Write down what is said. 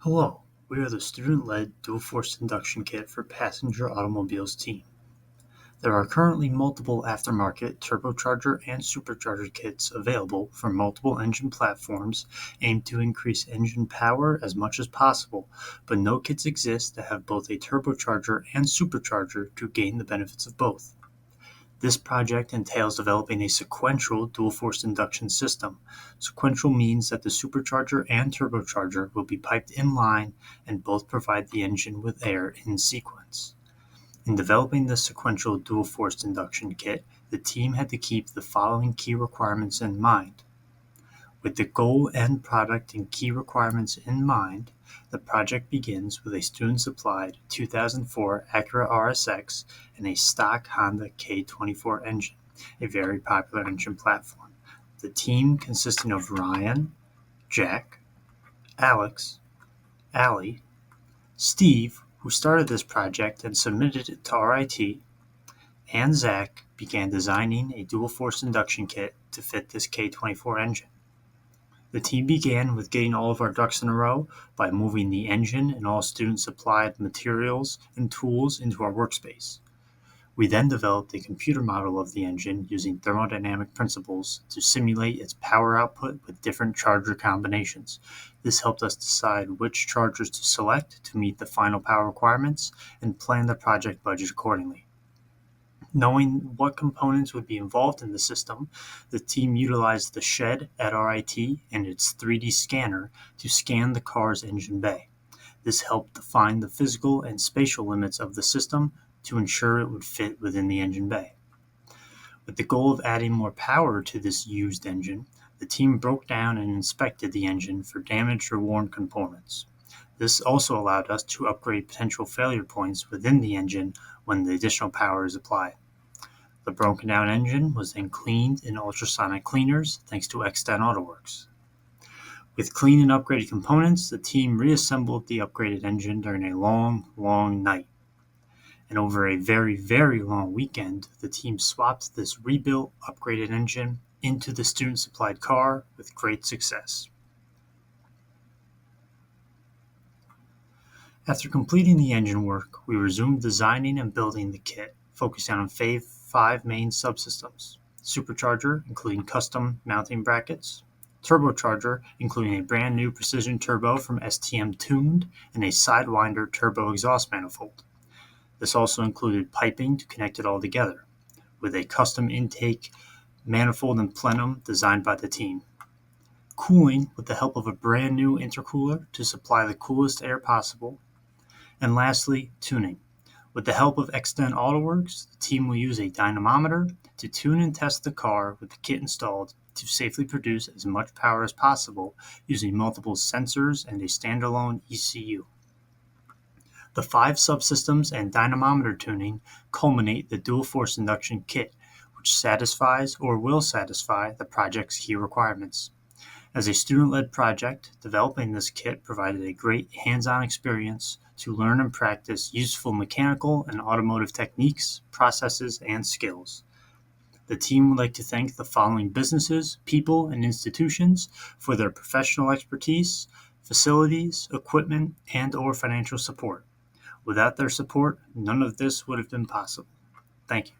Hello, we are the student-led dual-force induction kit for passenger automobiles team. There are currently multiple aftermarket turbocharger and supercharger kits available for multiple engine platforms aimed to increase engine power as much as possible, but no kits exist that have both a turbocharger and supercharger to gain the benefits of both. This project entails developing a sequential dual-force induction system. Sequential means that the supercharger and turbocharger will be piped in line and both provide the engine with air in sequence. In developing the sequential dual-force induction kit, the team had to keep the following key requirements in mind. With the goal, end product, and key requirements in mind, the project begins with a student-supplied 2004 Acura RSX and a stock Honda K24 engine, a very popular engine platform. The team consisting of Ryan, Jack, Alex, Allie, Steve, who started this project and submitted it to RIT, and Zach began designing a dual-force induction kit to fit this K24 engine. The team began with getting all of our ducks in a row by moving the engine and all student-supplied materials and tools into our workspace. We then developed a computer model of the engine using thermodynamic principles to simulate its power output with different charger combinations. This helped us decide which chargers to select to meet the final power requirements and plan the project budget accordingly. Knowing what components would be involved in the system, the team utilized the shed at RIT and its 3D scanner to scan the car's engine bay. This helped define the physical and spatial limits of the system to ensure it would fit within the engine bay. With the goal of adding more power to this used engine, the team broke down and inspected the engine for damaged or worn components. This also allowed us to upgrade potential failure points within the engine when the additional power is applied. The broken down engine was then cleaned in ultrasonic cleaners thanks to X10 AutoWorks. With clean and upgraded components, the team reassembled the upgraded engine during a long night. And over a very, very long weekend, the team swapped this rebuilt, upgraded engine into the student-supplied car with great success. After completing the engine work, we resumed designing and building the kit, focusing on five main subsystems: supercharger, including custom mounting brackets; turbocharger, including a brand new precision turbo from STM Tuned and a Sidewinder turbo exhaust manifold. This also included piping to connect it all together, with a custom intake manifold and plenum designed by the team. Cooling, with the help of a brand new intercooler to supply the coolest air possible. And lastly, tuning. With the help of X10 AutoWorks, the team will use a dynamometer to tune and test the car with the kit installed to safely produce as much power as possible using multiple sensors and a standalone ECU. The 5 subsystems and dynamometer tuning culminate the dual-force induction kit, which satisfies or will satisfy the project's key requirements. As a student-led project, developing this kit provided a great hands-on experience to learn and practice useful mechanical and automotive techniques, processes, and skills. The team would like to thank the following businesses, people, and institutions for their professional expertise, facilities, equipment, and/or financial support. Without their support, none of this would have been possible. Thank you.